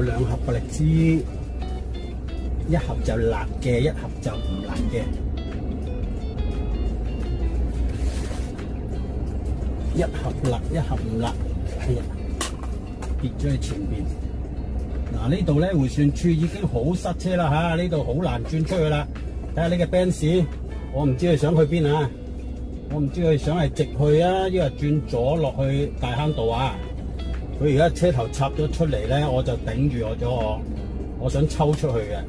有2盒百力滋，一盒就辣嘅，一盒就唔辣嘅。一盒辣，一盒唔辣。哎呀，跌咗喺前邊。嗱，呢度咧迴旋處已經好塞車啦嚇，呢度好難轉出去啦。睇下呢個 Benz，我唔知佢想去邊啊！我唔知佢想係直去啊，抑或轉左落去大坑道啊！佢而家車頭插咗出嚟咧，我就頂住我想抽出去嘅，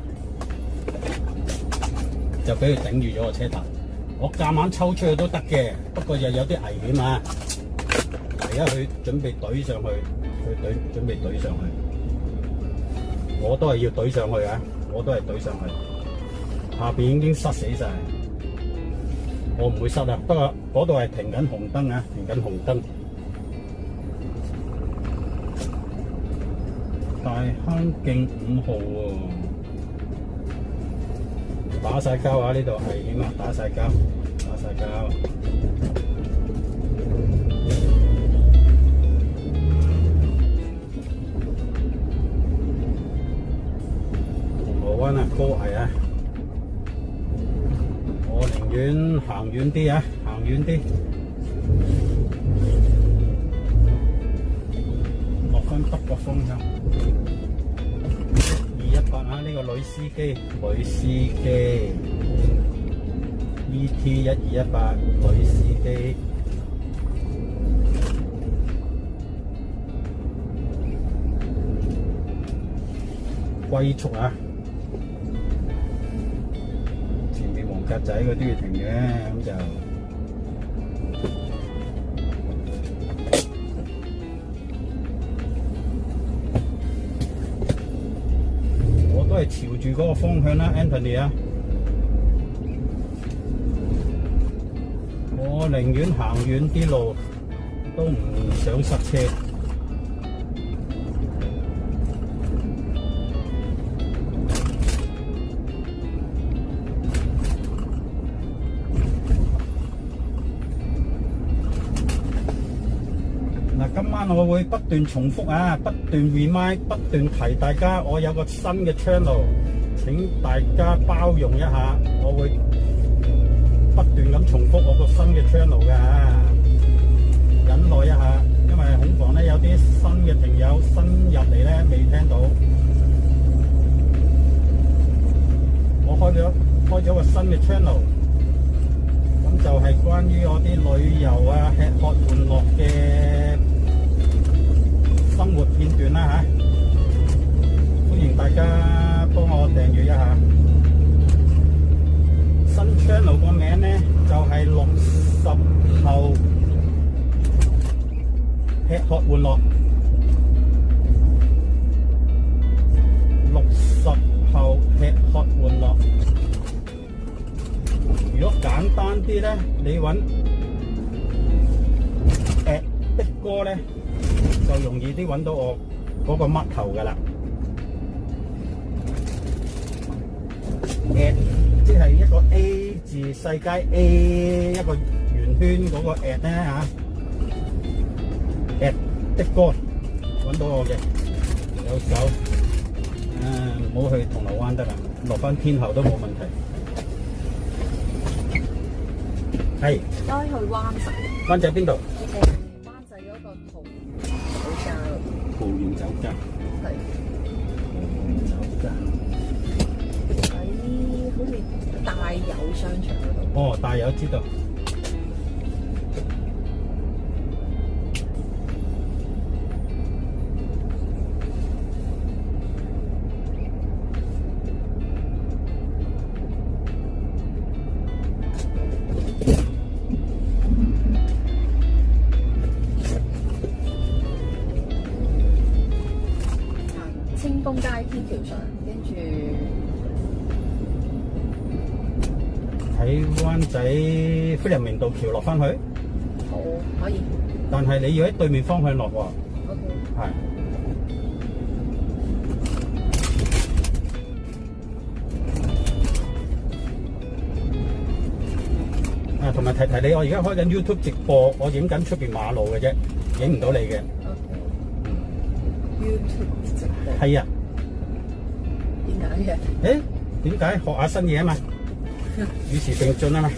就俾佢頂住咗個車頭。我夾硬抽出去都得嘅，不過又有啲危險啊！而家佢準備懟上去，準備懟上去，我都係要懟上去啊！我都係懟上去，下邊已經塞死晒，我唔會塞啊！不過嗰度係停緊紅燈啊，停緊紅燈。大坑徑5號喎，打晒膠啊！呢度危險啊！打晒膠。銅鑼灣啊，高危啊！我寧願行遠啲啊，行遠啲。落翻北角方向。218啊，呢個女司機，ET1218 女司機，龜速啊！前面黃格仔佢都要停嘅，咁就。都係朝住嗰個方向啦 ，Anthony 啊！我寧願行遠啲路，都唔想塞車。嗱，今晚我會不斷重複啊，不斷 remind， 不斷提大家，我有個新嘅 channel， 請大家包容一下，我會不斷咁重複我個新嘅 channel 嘅嚇，忍耐一下，因為恐防咧有啲新嘅朋友新入嚟咧未聽到，我開咗個新嘅 channel， 咁就係關於我啲旅遊啊、吃喝玩樂嘅生活片段啦嚇，歡迎大家幫我訂閱一下。新 channel 個名咧就係60後吃喝玩樂，60後吃喝玩樂。如果簡單啲咧，你揾的哥咧，就容易啲揾到我嗰個嘜頭噶啦。即係一個 A 字細楷 A 一個圓圈嗰個咧嚇，的哥揾到我嘅，有手。唔好去銅鑼灣得啦，落翻天后都冇問題。係。該去灣仔。灣仔邊度？灣仔嗰個桃園酒家。係。桃園酒家。喺好似大有商場嗰度。哦，大有知道。清風街天橋上，跟住喺灣仔菲林明道橋落翻去。好，可以。但係你要喺對面方向落喎。OK。係。啊，同埋提提你，我而家開緊 YouTube 直播，我影緊出邊馬路嘅啫，影唔到你嘅。YouTube 直播。係啊，嘢。誒，點解學下新嘢啊嘛？與時並進啊嘛。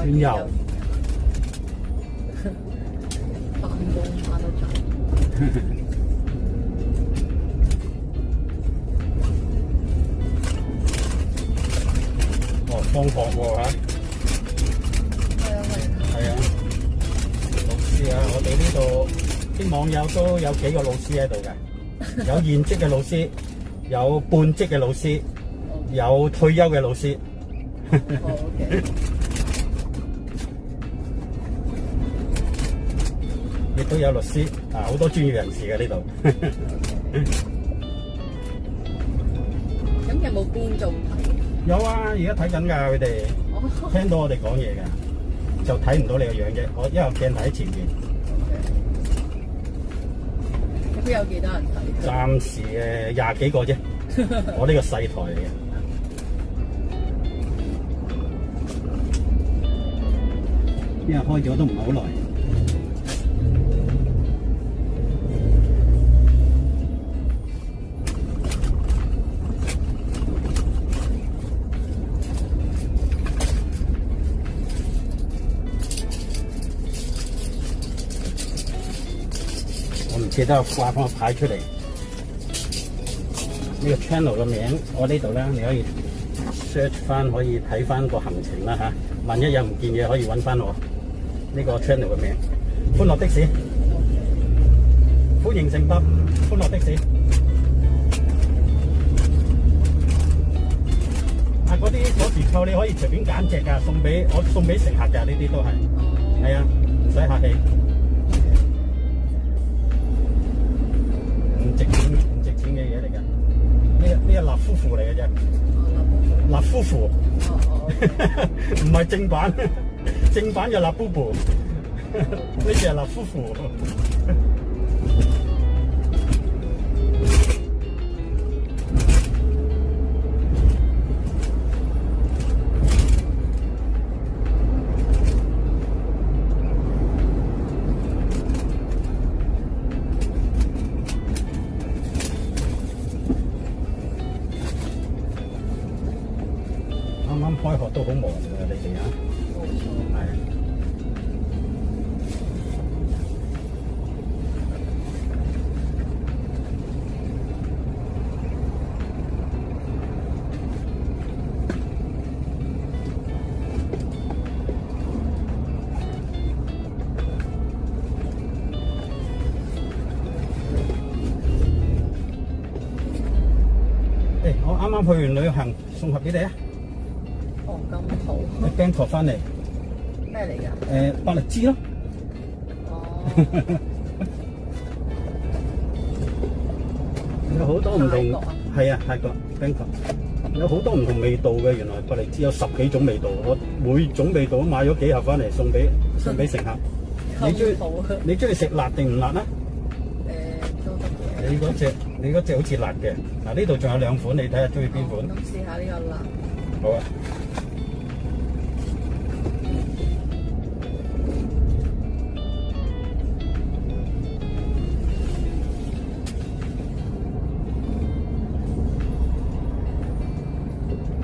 轉右，翻工翻得滯。哦，放學喎嚇。係啊，老師啊，我哋呢度啲網友都有幾個老師喺度嘅，有現職嘅老師，有半職嘅老師，有退休嘅老師。OK。亦都有律師啊，好多專業人士嘅呢度。咁有冇觀眾睇？有啊，而家睇緊㗎，佢哋聽到我哋講嘢㗎，就睇唔到你個樣啫。我因為鏡頭喺前邊。咁有幾多人睇？暫時20幾個啫，我呢個細台嚟嘅。因為開咗都唔係好耐。我唔記得掛翻個牌出嚟。呢個 channel 嘅名，我呢度咧你可以 search 翻，可以睇翻個行程啦嚇。萬一有唔見嘢，可以揾翻我呢個 channel 嘅名。歡樂的士，歡迎乘搭歡樂的士。啊，嗰啲鎖匙扣你可以隨便揀隻㗎，送俾乘客㗎，呢啲都係。係啊，唔使客氣。唔值錢嘅嘢嚟㗎。呢個辣夫婦嚟嘅啫。辣夫婦。唔係正版，正版就辣布布。呢隻係辣夫婦。啱啱開學都好忙㗎，你哋啊。冇錯。係。誒，我啱啱去完旅行，送盒俾你啊！哦，咁好。喺 Bangkok 翻嚟。咩嚟㗎？百力滋咯。哦。有好多唔同，泰國啊？係啊，泰國 Bangkok 有好多唔同味道嘅，原來百力滋有10幾種味道，我每種味道都買咗幾盒翻嚟送俾乘客。你中意食辣定唔辣啊？都得嘅。你嗰隻好似辣嘅，嗱呢度仲有2款，你睇下中意邊款？咁試下呢個辣。好啊。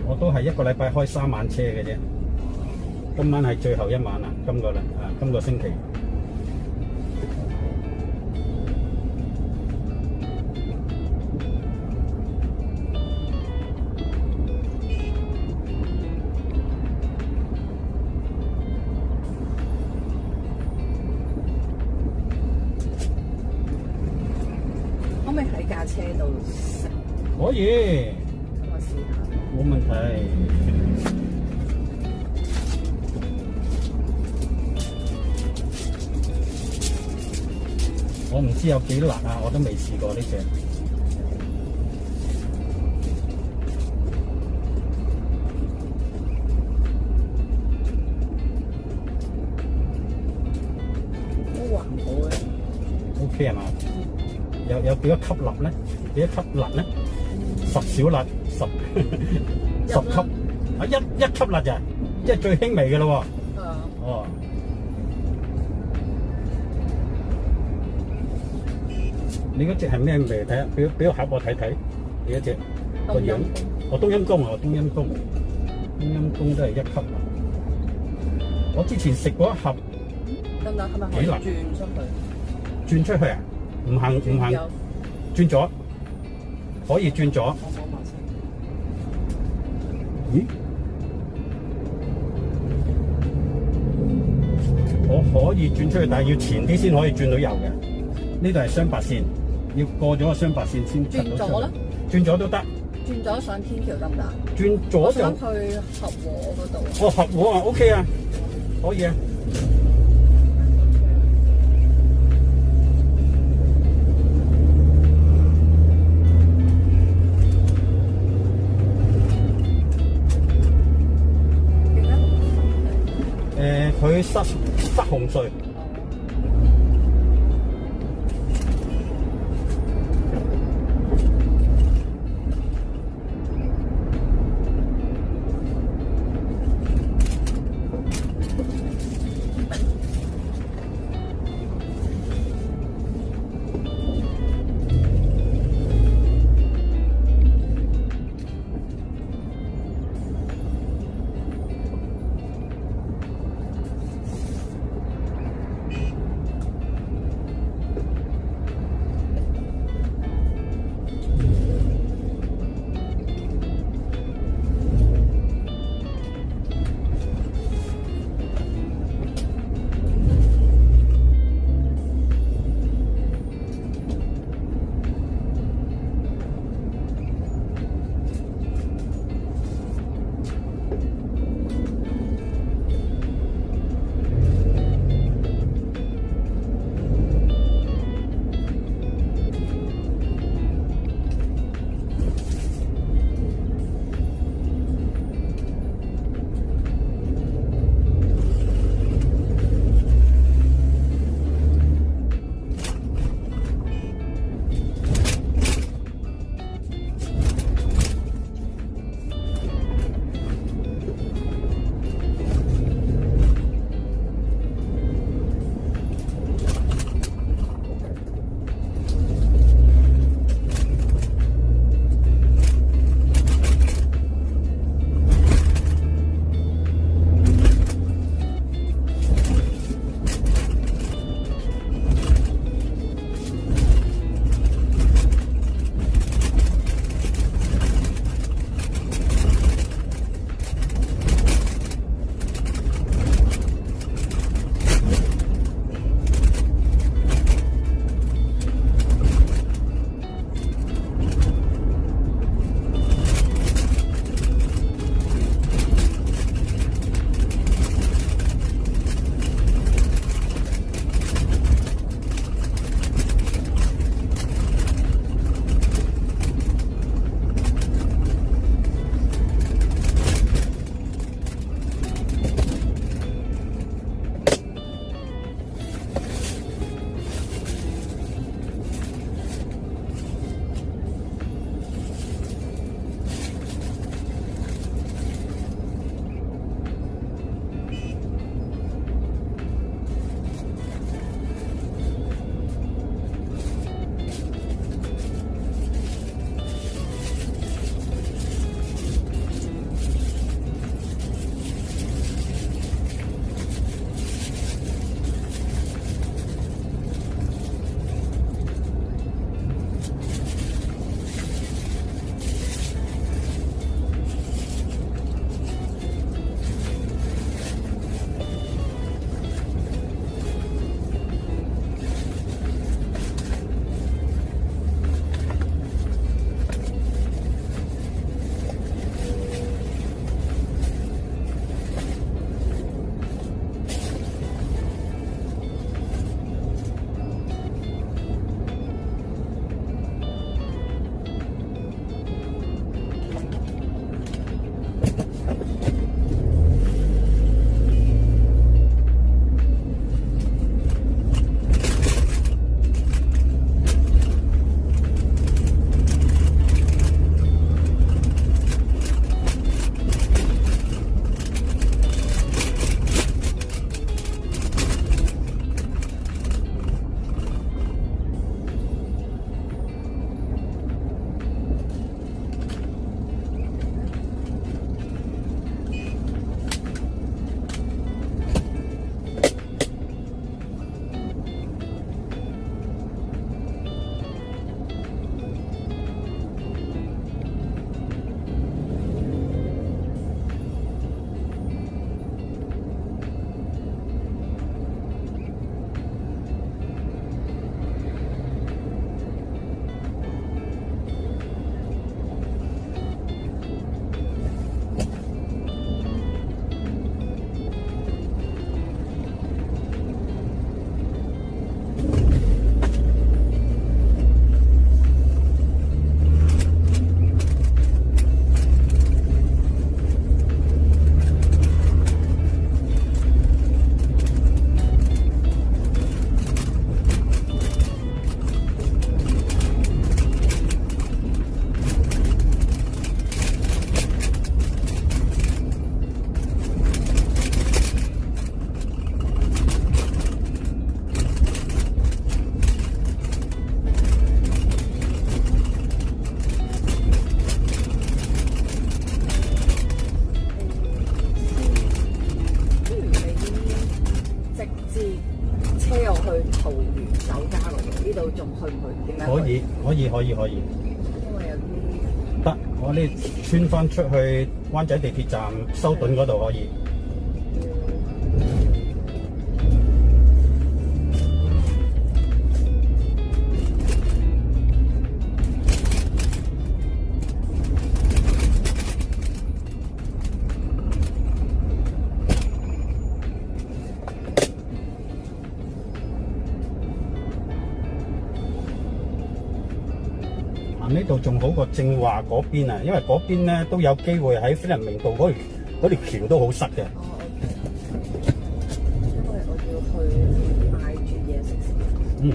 我都係一個禮拜開3晚車嘅啫，今晚係最後一晚啦，今個星期。可唔可以喺架車度食？可以。咁我試下。冇問題。我唔知有幾辣啊，我都未試過呢隻。OK 係嘛？有幾多級辣咧？幾多級辣咧？10小辣，10級啊！一級辣咋？即係最輕微嘅咯喎。哦。你嗰隻係咩味？睇下，俾個盒我睇睇。你嗰隻個樣，冬陰功啊，冬陰功都係1級辣。我之前食過一盒，得唔得？係咪可以轉出去？轉出去啊？唔行，轉咗，可以轉咗。我摸埋先。咦？我可以轉出去，但係要前啲先可以轉到油嘅。呢度係雙白線，要過咗個雙白線先出到出。轉咗咧？轉咗都得。轉咗上天橋得唔得？轉咗就我想去合和嗰度。哦，合和啊 ，OK 啊，可以啊。佢塞紅隧。度仲去唔去？點解？可以。因為有啲得，我呢穿翻出去灣仔地鐵站修頓嗰度可以。呢度仲好過正話嗰邊啊，因為嗰邊咧都有機會喺菲林明道嗰條橋都好塞嘅。哦，OK。因為我要去買住嘢食先。嗯。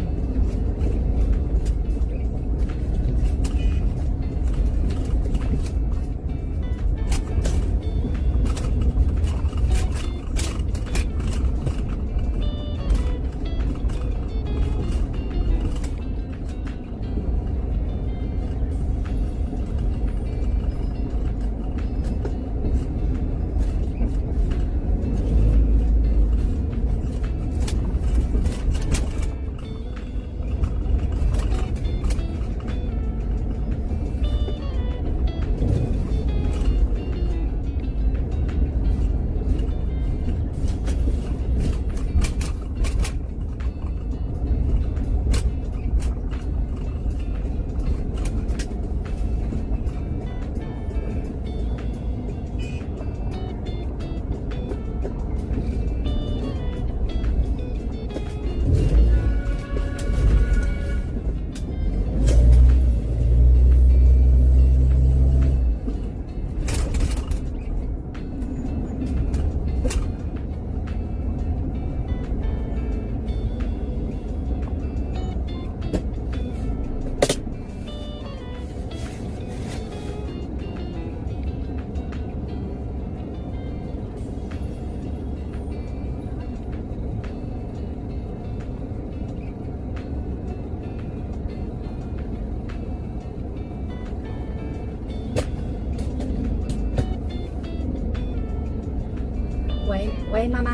喂，妈妈，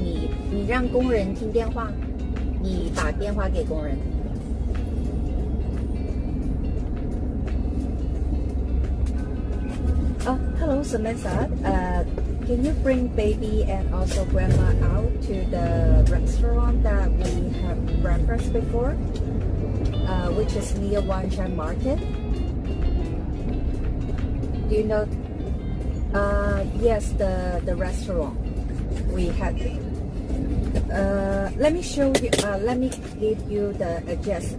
你让工人听电话，你打电话给工人。Oh, hello, Samantha. Can you bring baby and also grandma out to the restaurant that we have referenced before, which is near Wanshan Market? Do you know? Yes, the restaurant we had. Let me show you. Let me give you the address.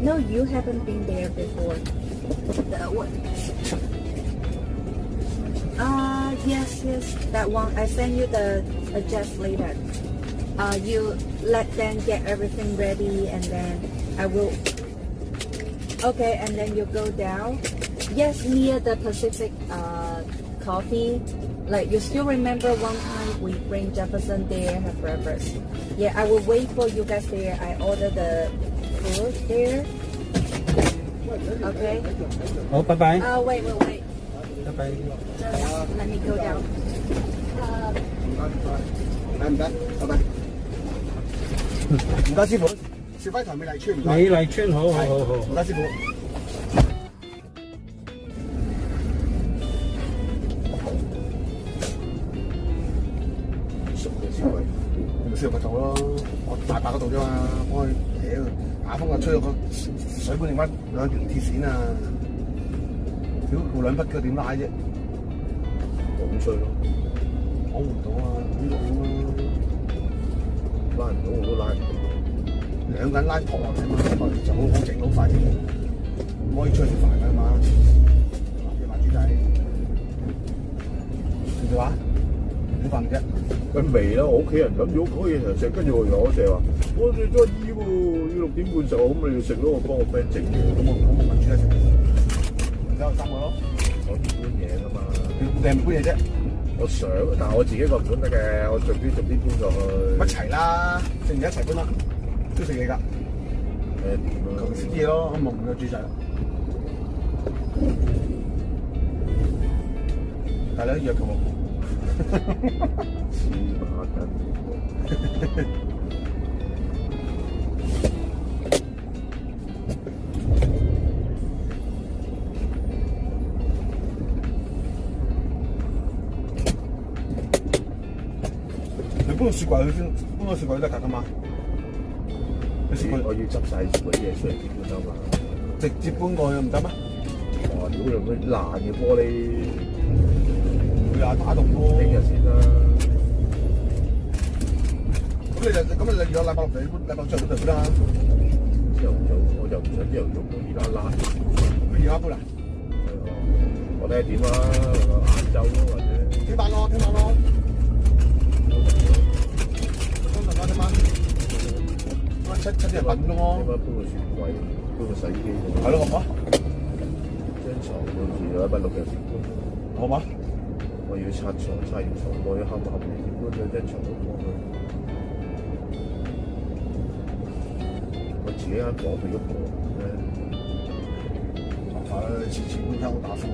No, you haven't been there before. Yes, that one. I send you the address later. You let them get everything ready, and then I will. Okay, and then you go down. Yes, near the Pacific Coffee. Like, you still remember one time we bring Jefferson there, have breakfast. Yeah, I will wait for you guys there. I order the food there. Okay. 好，拜拜。Wait. 拜拜。 Just let me go down. 唔該，拜拜。唔該師傅，小輝台美麗村唔該。美麗村好。唔該師傅。熟嘅小輝，你咪燒咪做咯，我大伯嗰度啫嘛，幫佢屌打風啊，吹咗個水管定乜兩條鐵線啊，屌顧兩筆腳點拉啫？咁吹咯，講唔到啊，呢個點啊？拉唔到我都拉唔到，兩個人拉拖啊嘛，我哋就好整好快啲，唔可以吹條煩㗎嘛。你買豬仔，你哋話點飯啫？佢未啦，我屋企人諗住可以成日食，跟住我成日話我哋都醫喎，要6點半就咁你要食咯，我幫我 friend 整嘅，咁我問豬仔食，而家有3個咯，我唔搬嘢㗎嘛，你唔搬嘢啫？我想，但係我自己個唔搬得嘅，我逐啲搬過去。一齊啦，食完一齊搬啦，都食嘢㗎。點啊？求其食啲嘢咯，咁唔夠豬仔。係啦，約佢喎。黐孖筋。搬個雪櫃去先，搬個雪櫃都得㗎嘛。我要執晒嗰啲嘢出嚟先得嘛。直接搬過去唔得咩？哇！屌用啲爛嘅玻璃，會啊打洞咯。聽日先啦。咁你有禮拜六嚟搬，禮拜六出嚟搬就搬啦。朝頭早我就唔想朝頭早搬，而家拉。而家搬啊？我睇下點啦，晏晝咯或者。聽晚咯，聽晚咯。聽晚。七點半啫喎。點解搬個雪櫃，搬個洗衣機啫？係咯，好嘛？張床到時禮拜六日先搬。好嘛？我要拆床，拆完床我要冚嚟先搬咗張床都過去。我自己間房佢都過咧。麻煩啦，次次搬間屋打風。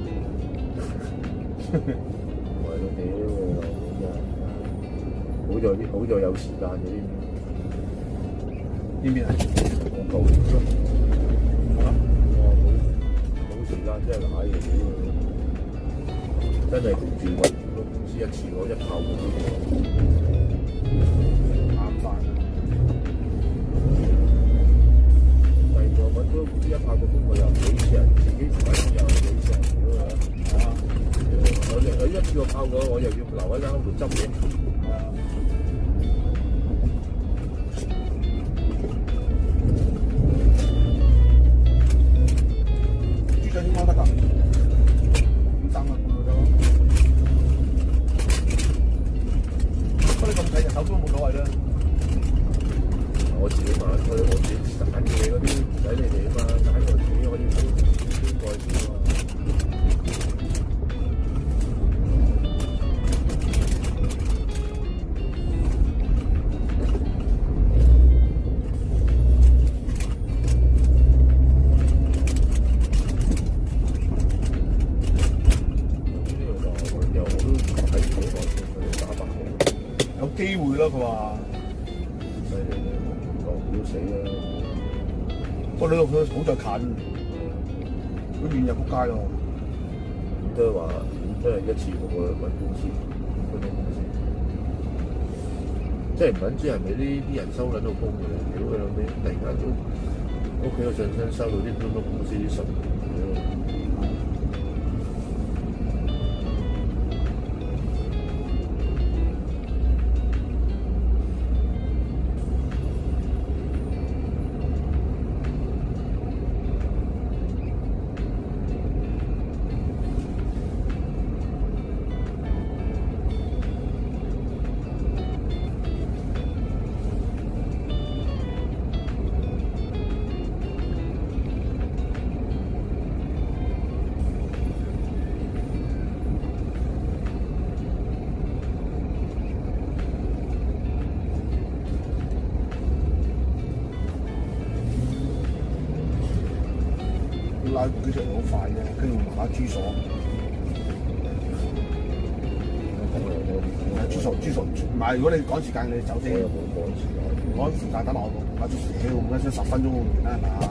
唔係咯，屌！好在有時間嘅呢邊。邊邊啊？我舊年咯。好啦。我冇時間真係賴嘢屌！真係住揾公司一次攞一炮過呢個。麻煩。第二個揾咗公司一炮過工，我又幾次人，自己揾又幾次人屌啊！我一次過炮過，我又要留喺間屋度執嘢。豬仔點講得㗎？3個半就得咯。不過你咁睇日頭都冇所謂啦。我自己買佢，我自己揀嘢嗰啲唔使你哋啊嘛，揀我自己可以搬過去先啊嘛。有機會咯，佢話。犀利嘅，落唔到死啦！不過你佢好在近，佢遠入仆街咯。咁都係話，咁都係一次過揾公司，揾到公司，即係唔撚知係咪啲人收撚到工嘅咧？屌佢老味，突然間屋企個上身收到啲搬屋公司啲信，拉幾場好快嘅，跟住買豬鎖。豬鎖唔係，如果你趕時間，你走先。我又冇趕時間。趕時間等我買豬屌，唔該先10分鐘完啦，係嘛？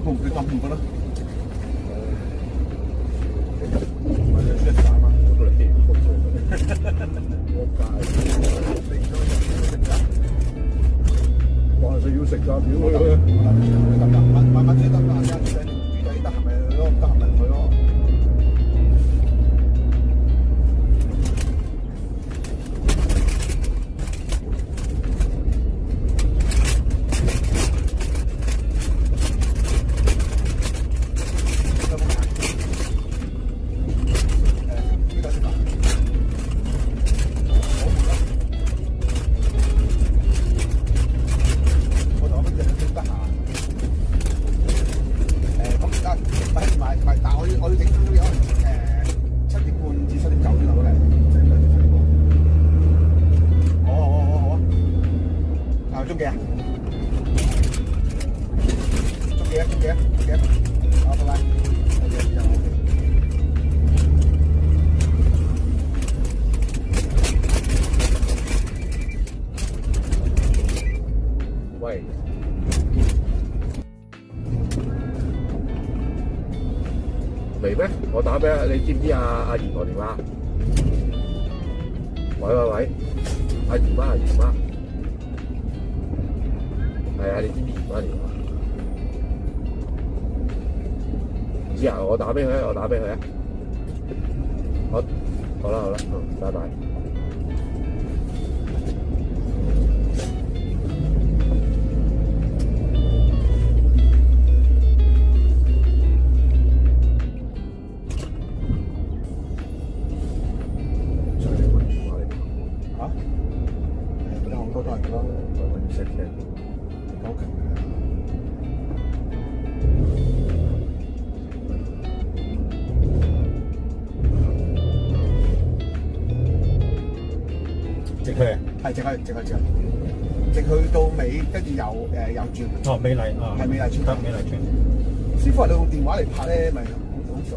你咁唔覺得？咪你識打嘛？我都嚟見唔到，我街。話就要食㗎，屌佢！慢慢追得啦，豬仔得閒咪去咯，唔得閒咪唔去咯。我打俾你，知唔知阿姨婆電話？喂，阿姨媽，係啊，你知唔知姨媽電話？唔知啊，我打俾佢啊。好啦，拜拜。多人咯，我唔識嘅，好勁嘅。直去啊？係直去到尾，跟住又轉。哦，美麗啊，係美麗轉。得美麗轉。師傅，你用電話嚟拍咧，咪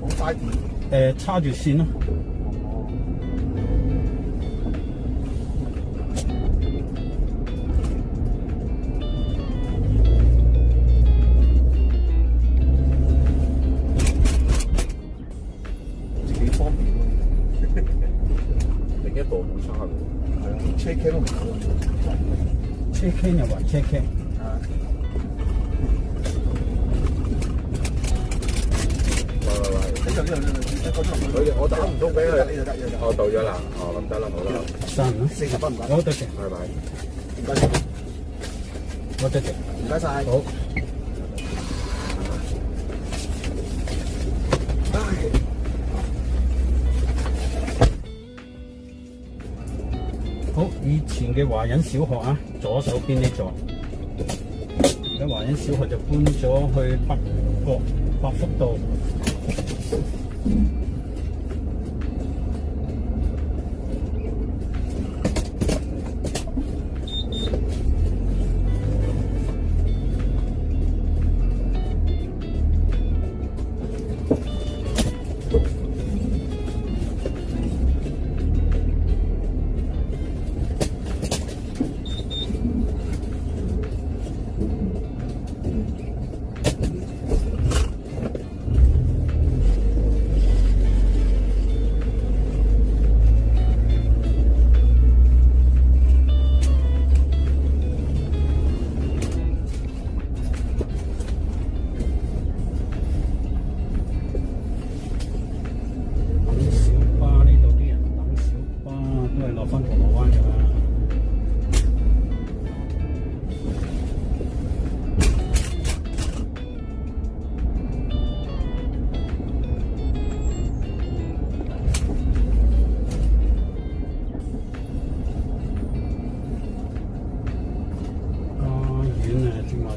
好嘥電。插住線咯。另一部好差嘅，係啊，車 cam 都唔好啊，車 cam 又還車 cam。喂，我打唔通俾佢，我到咗啦，咁得啦，好啦，40分唔該，好多謝，拜拜，唔該晒，好多謝，唔該晒，好。好，以前嘅華仁小學啊，左手邊呢座，而家華仁小學就搬咗去北角百福道。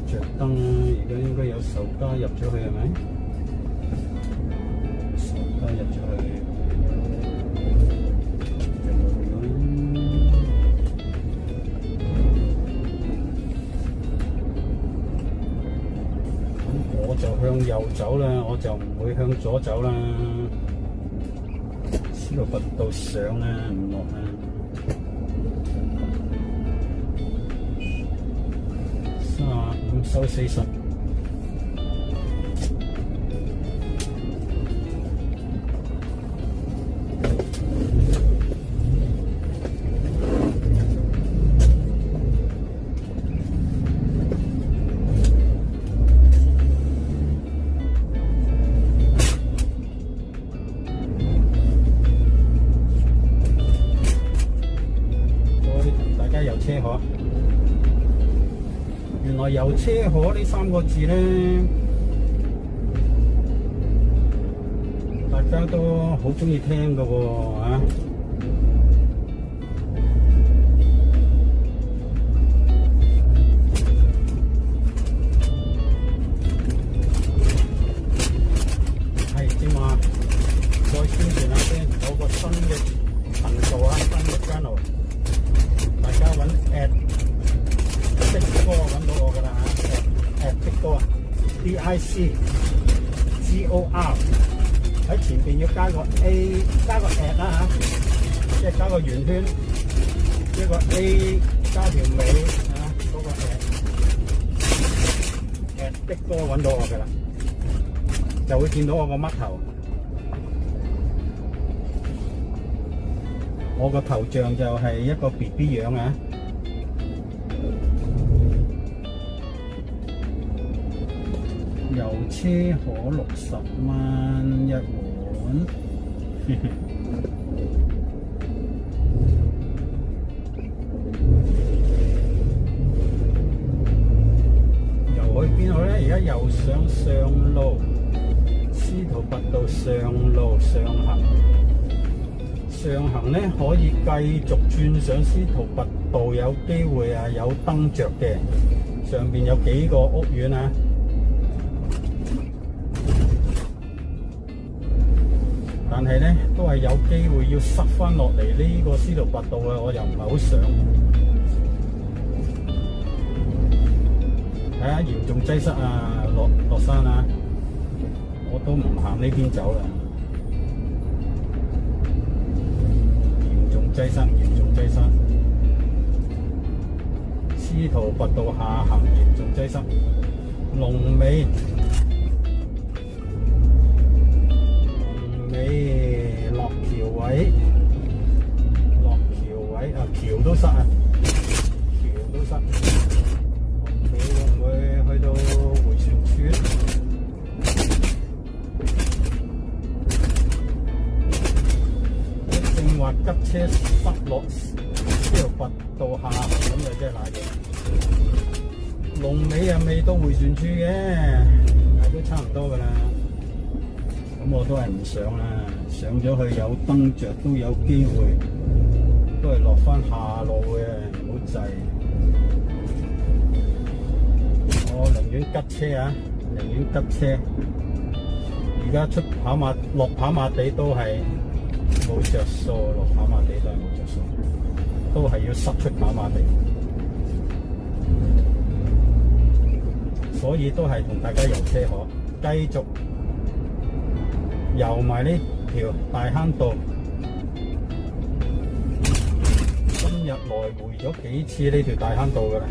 着燈啊！而家應該有售家入咗去係咪？售家入咗去，就冇啦。咁我就向右走啦，我就唔會向左走啦。司徒拔道上啦，唔落啦。收40。大家遊車河。原來遊車河呢3個字咧，大家都好中意聽㗎喎啊！係正話，再宣傳下先，有個新嘅頻道啊，新嘅 channel， 大家揾的哥揾到我㗎啦嚇，的哥啊 ，DIC GOR 喺前邊要加個 A， 加個 at 啦嚇，即係加個圓圈，一個 A 加條尾啊，嗰個 at 的哥揾到我㗎啦，就會見到我個嘜頭。我個頭像就係一個 BB 樣啊！油車河60蚊一碗，又去邊度咧？而家又上路，司徒拔道上路上行。上行咧可以繼續轉上司徒拔道，有機會啊有燈着嘅，上邊有幾個屋苑啊，但係咧都係有機會要塞翻落嚟呢個司徒拔道啊，我又唔係好想。睇下嚴重擠塞啊，落山啊，我都唔行呢邊走啦。嚴重擠塞，司徒拔道下行嚴重擠塞，龍尾落橋位啊，橋都塞啊，龍尾會唔會去到迴旋處？話急車塞落司徒拔道下行咁就真係賴嘢。龍尾又未到迴旋處嘅，但都差唔多噶啦。咁我都係唔上啦，上咗去有燈着都有機會，都係落翻下路嘅，唔好滯。我寧願急車啊，寧願急車。而家出跑馬落跑馬地都係冇着數，落跑馬地都係冇着數，都係要塞出跑馬地，所以都係同大家遊車河，繼續遊埋呢條大坑道。今日來回咗幾次呢條大坑道㗎啦，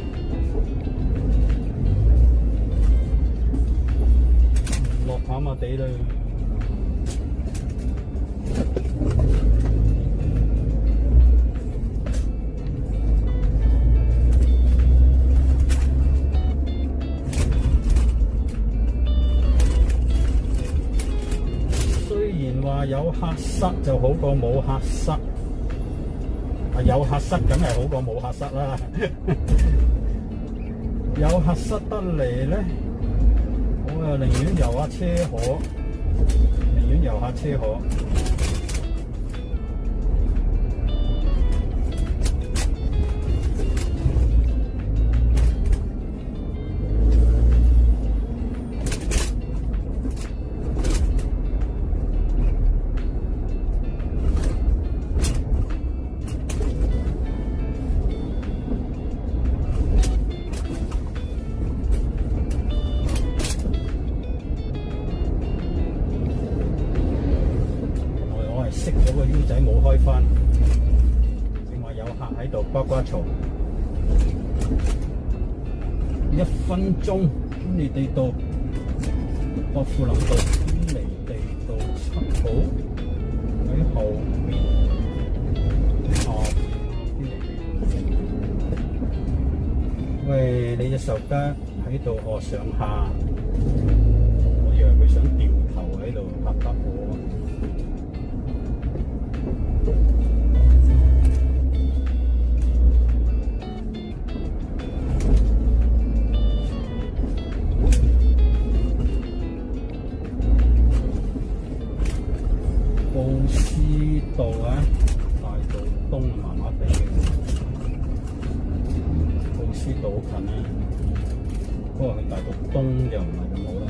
落跑馬地啦。話有客塞就好過冇客塞，啊有客塞梗係好過冇客塞啦。有客塞得嚟咧，我又寧願遊下車河，寧願遊下車河。熄咗個 U 仔冇開翻，正話有客喺度呱呱嘈。1分鐘堅尼地道、薄扶林道、堅尼地道7號喺後面，堅尼地道。喂，你隻手吉喺度學上下，我以為佢想掉頭喺度拍得我。布斯道啊，大道東麻麻地嘅，布斯道好近啊，不過去大道東就唔係咁好啦。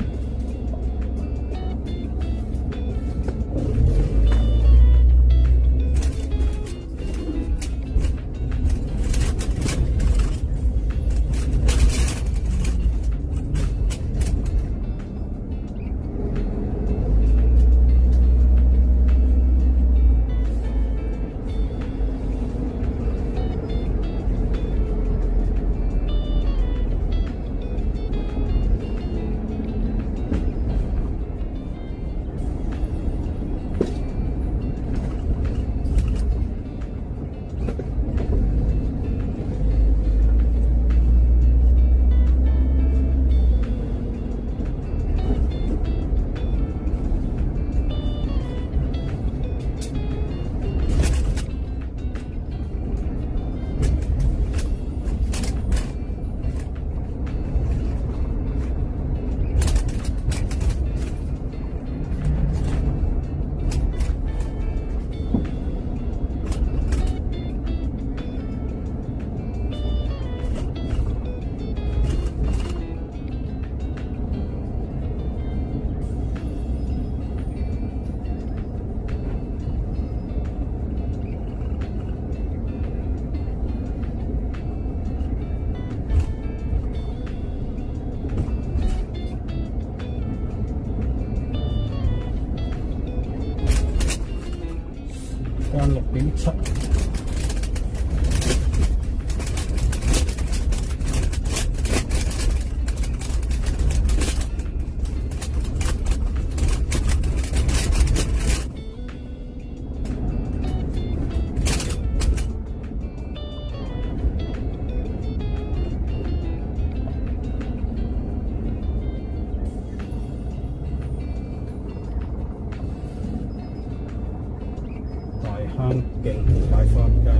香徑大花街，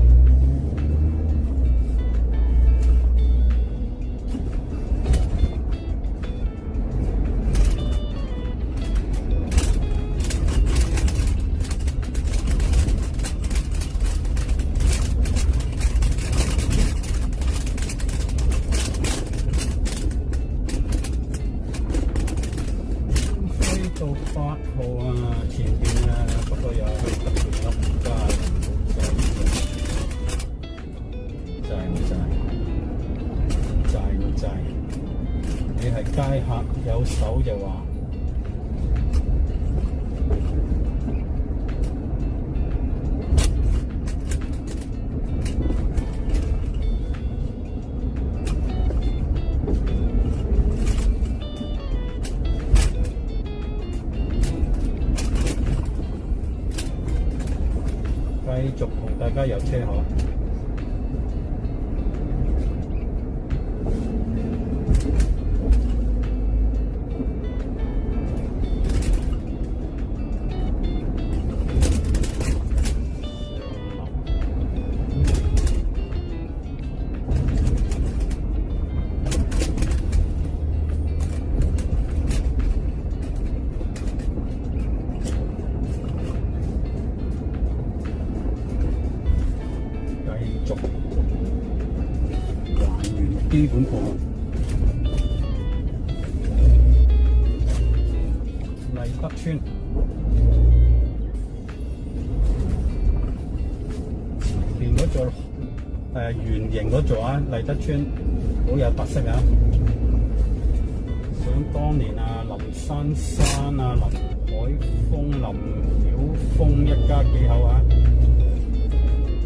飛到8號啊，前邊啊，不過又去特別笠街。你係街客有手就話繼續同大家遊車河。繼續還原基本步，麗德村前邊嗰座圓形嗰座啊，麗德村好有特色啊！想當年啊，林珊珊啊、林海峰、林曉峰一家幾口啊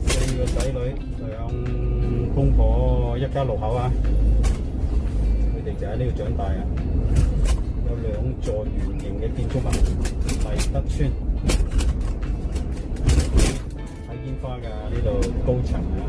，4個仔女，2公婆，一家6口啊！佢哋就喺呢度長大啊！有2座圓形嘅建築物，麗德村睇煙花㗎，呢度高層啊！